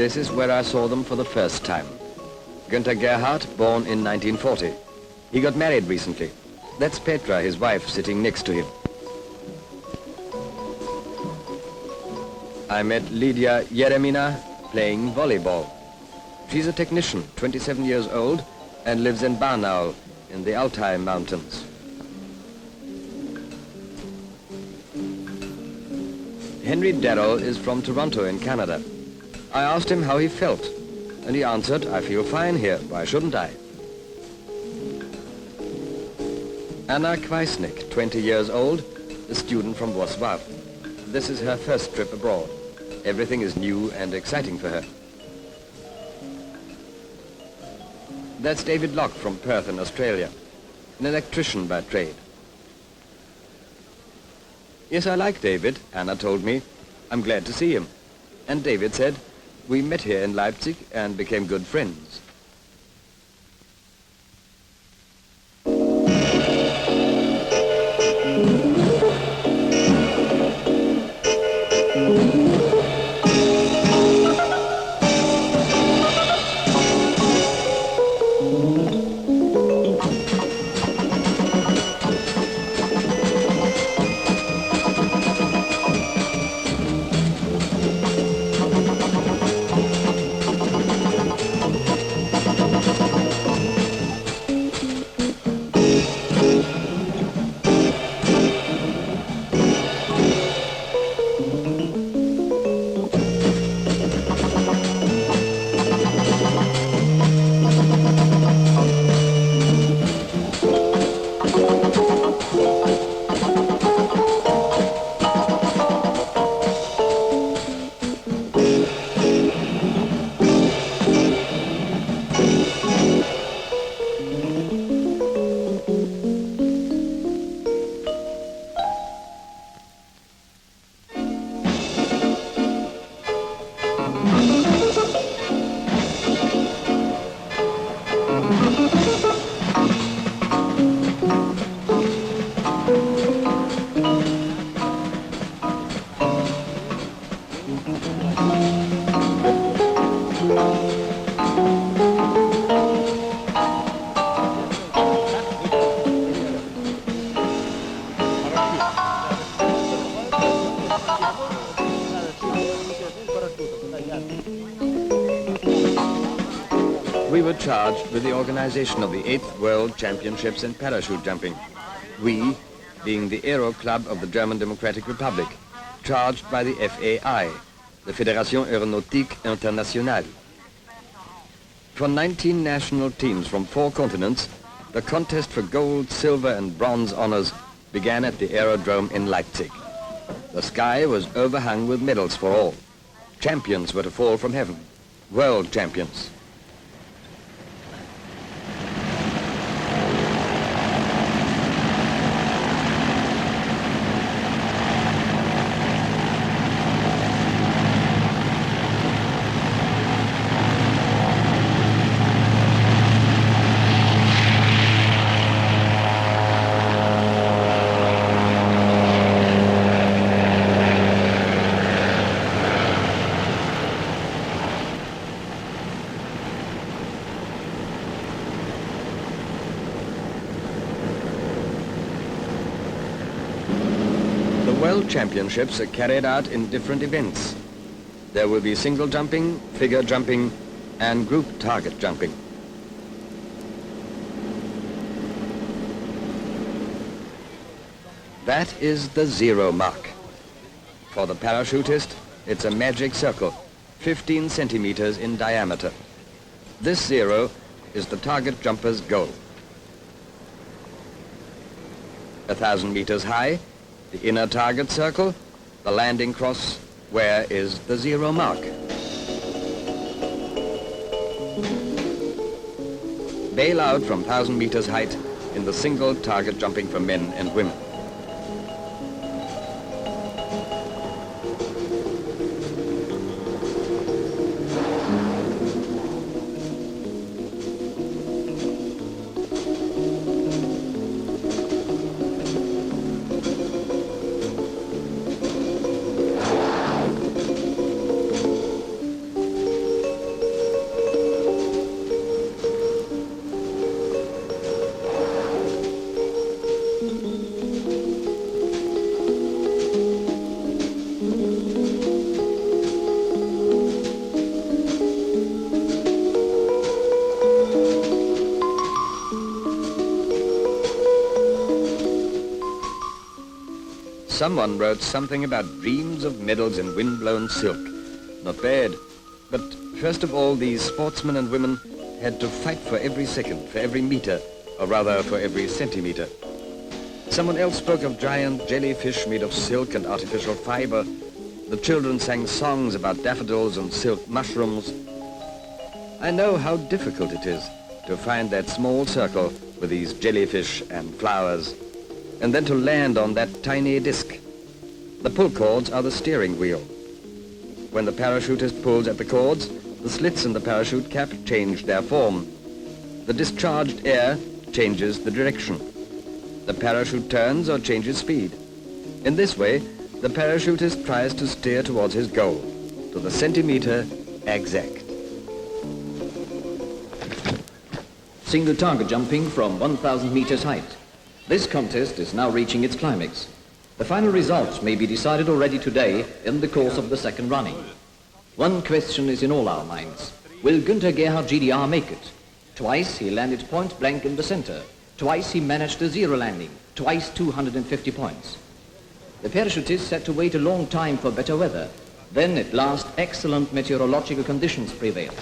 This is where I saw them for the first time. Günther Gerhardt, born in 1940. He got married recently. That's Petra, his wife, sitting next to him. I met Lydia Yeremina playing volleyball. She's a technician, 27 years old, and lives in Barnaul in the Altai Mountains. Henry Darrell is from Toronto in Canada. I asked him how he felt, and he answered, "I feel fine here, why shouldn't I?" Anna Kweisnick, 20 years old, a student from Wrocław. This is her first trip abroad. Everything is new and exciting for her. That's David Locke from Perth in Australia, an electrician by trade. "Yes, I like David," Anna told me. "I'm glad to see him." And David said, "We met here in Leipzig and became good friends." We were charged with the organization of the 8th World Championships in parachute jumping. We, being the Aero Club of the German Democratic Republic, charged by the FAI, the Fédération Aéronautique Internationale. For 19 national teams from 4 continents, the contest for gold, silver and bronze honors began at the aerodrome in Leipzig. The sky was overhung with medals for all. Champions were to fall from heaven. World champions. World Championships are carried out in different events. There will be single jumping, figure jumping, and group target jumping. That is the 0 mark. For the parachutist, it's a magic circle, 15 centimeters in diameter. This 0 is the target jumper's goal. 1,000 meters high, the inner target circle, the landing cross, where is the 0 mark. Bail out from 1,000 meters height in the single target jumping for men and women. Someone wrote something about dreams of medals in wind-blown silk. Not bad. But first of all, these sportsmen and women had to fight for every second, for every meter, or rather for every centimeter. Someone else spoke of giant jellyfish made of silk and artificial fiber. The children sang songs about daffodils and silk mushrooms. I know how difficult it is to find that small circle with these jellyfish and flowers, and then to land on that tiny disc. The pull cords are the steering wheel. When the parachutist pulls at the cords, the slits in the parachute cap change their form. The discharged air changes the direction. The parachute turns or changes speed. In this way, the parachutist tries to steer towards his goal, to the centimeter exact. Single target jumping from 1,000 meters height. This contest is now reaching its climax. The final results may be decided already today in the course of the second running. One question is in all our minds. Will Günther Gerhard GDR make it? Twice he landed point blank in the center. Twice he managed a zero landing. Twice 250 points. The parachutists had to wait a long time for better weather. Then at last excellent meteorological conditions prevailed.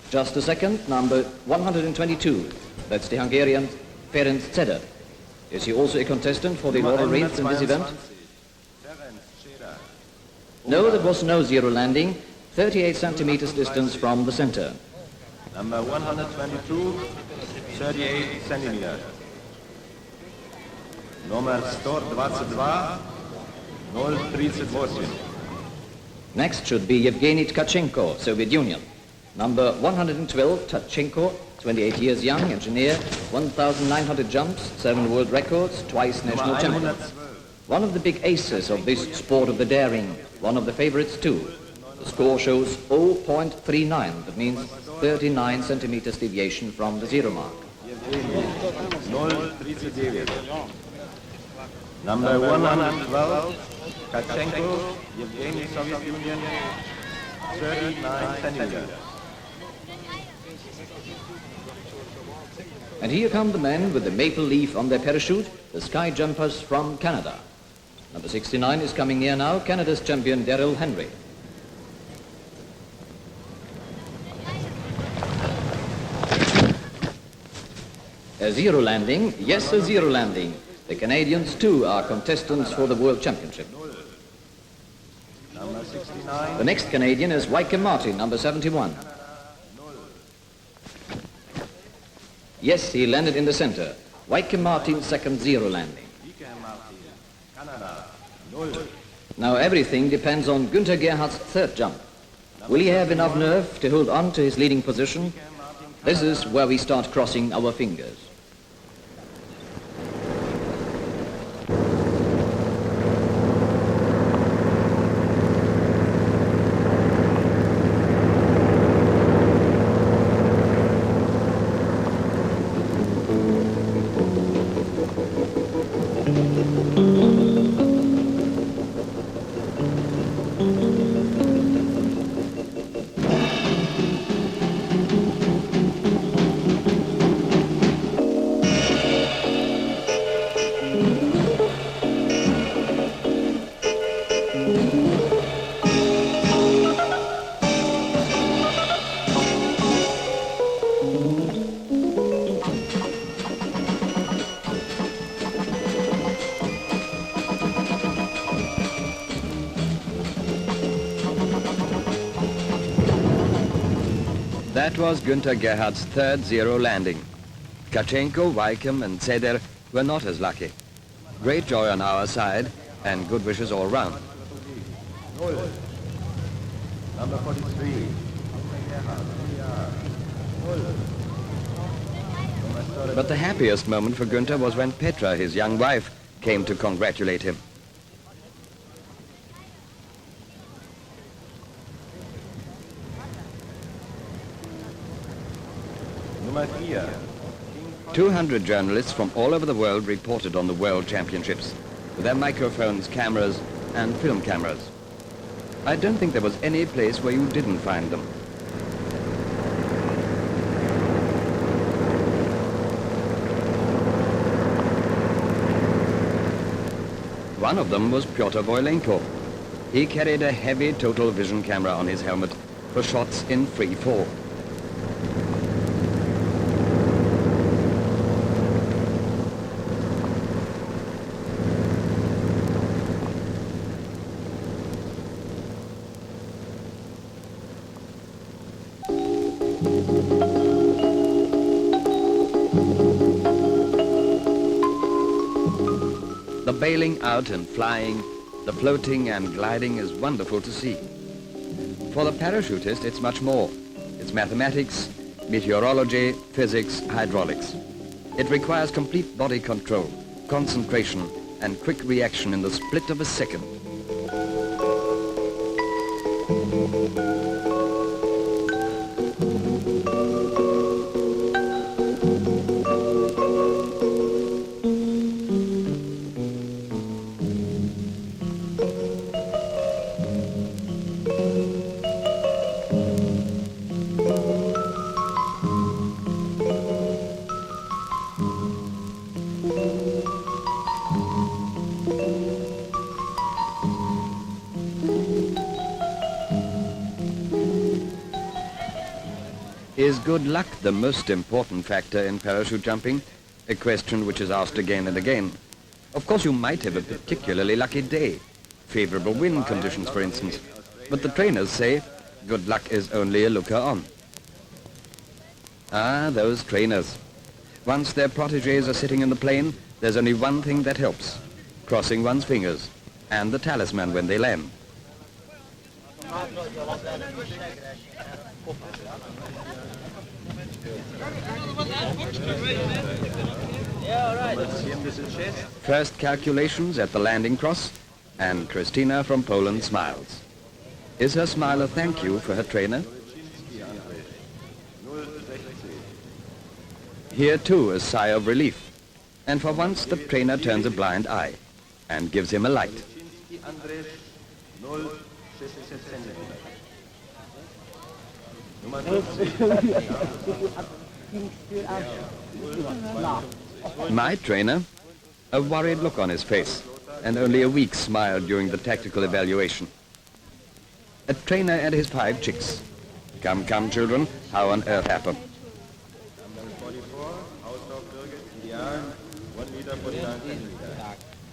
Just a second, number 122. That's the Hungarian Ferenc Zeder. Is he also a contestant for the laurel wreath in this event? No, there was no zero landing, 38 centimeters distance from the center. Number 122, 38 centimeters. Number 122, 038. Next should be Yevgeny Tkachenko, Soviet Union. Number 112, Tkachenko, 28 years young, engineer, 1,900 jumps, 7 world records, twice national champion. One of the big aces of this sport of the daring, one of the favorites too. The score shows 0.39, that means 39 centimeters deviation from the zero mark. Number 112, Tkachenko, Yevgeny, Soviet Union, 39 centimeters. And here come the men with the maple leaf on their parachute, the sky jumpers from Canada. Number 69 is coming near now, Canada's champion Daryl Henry. A zero landing, yes, a zero landing. The Canadians too are contestants for the World Championship. Number 69. The next Canadian is Wycombe Martin, number 71. Yes, he landed in the center. Wycombe Martin's second zero landing. Now everything depends on Günther Gerhard's third jump. Will he have enough nerve to hold on to his leading position? This is where we start crossing our fingers. That was Günther Gerhard's third zero landing. Tkachenko, Wycombe and Zeder were not as lucky. Great joy on our side and good wishes all round. Number 43. But the happiest moment for Günther was when Petra, his young wife, came to congratulate him. Number 4. 200 journalists from all over the world reported on the World Championships with their microphones, cameras, and film cameras. I don't think there was any place where you didn't find them. One of them was Pyotr Voylenko. He carried a heavy total vision camera on his helmet for shots in free fall. The bailing out and flying, the floating and gliding is wonderful to see. For the parachutist, it's much more. It's mathematics, meteorology, physics, hydraulics. It requires complete body control, concentration, and quick reaction in the split of a second. Is good luck the most important factor in parachute jumping? A question which is asked again and again. Of course, you might have a particularly lucky day. Favorable wind conditions, for instance. But the trainers say good luck is only a looker on. Ah, those trainers. Once their protégés are sitting in the plane, there's only one thing that helps. Crossing one's fingers. And the talisman when they land. First calculations at the landing cross, and Christina from Poland smiles. Is her smile a thank you for her trainer? Here too a sigh of relief, and for once the trainer turns a blind eye and gives him a light. My trainer, a worried look on his face, and only a weak smile during the tactical evaluation. A trainer and his 5 chicks. Come, come, children, how on earth happened?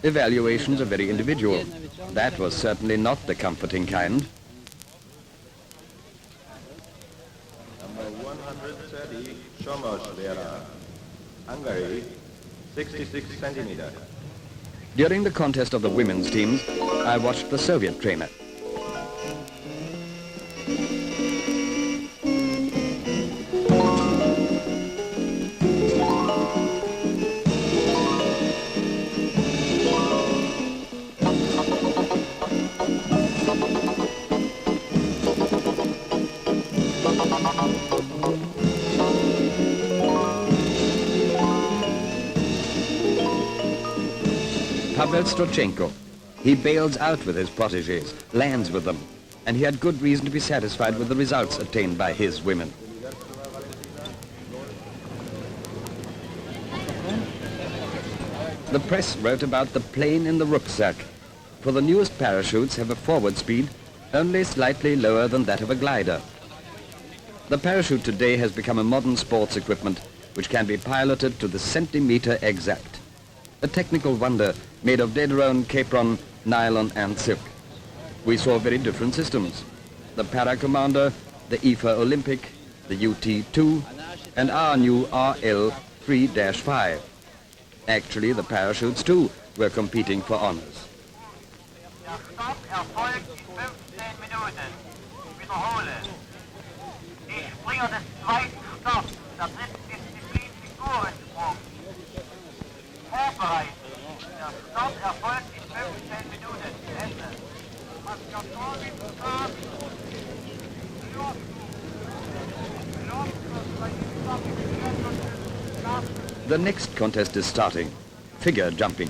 Evaluations are very individual. That was certainly not the comforting kind. Number 130, Schommerschwerer, Hungary, 66 centimeters. During the contest of the women's teams, I watched the Soviet trainer. Pavel Strochenko. He bails out with his protégés, lands with them, and he had good reason to be satisfied with the results attained by his women. The press wrote about the plane in the rucksack, for the newest parachutes have a forward speed only slightly lower than that of a glider. The parachute today has become a modern sports equipment which can be piloted to the centimeter exact. A technical wonder made of Dederone, Capron, nylon and silk. We saw very different systems. The Paracommander, the IFA Olympic, the UT-2 and our new RL-3-5. Actually, the parachutes too were competing for honors. Der Start erfolgt in 15 Minuten. Ich wiederhole. Die Springer des zweiten Starts der dritten Disziplin Figurensprung. Vorbereitet. Der Start erfolgt in 15 Minuten. Ende. The next contest is starting. Figure jumping.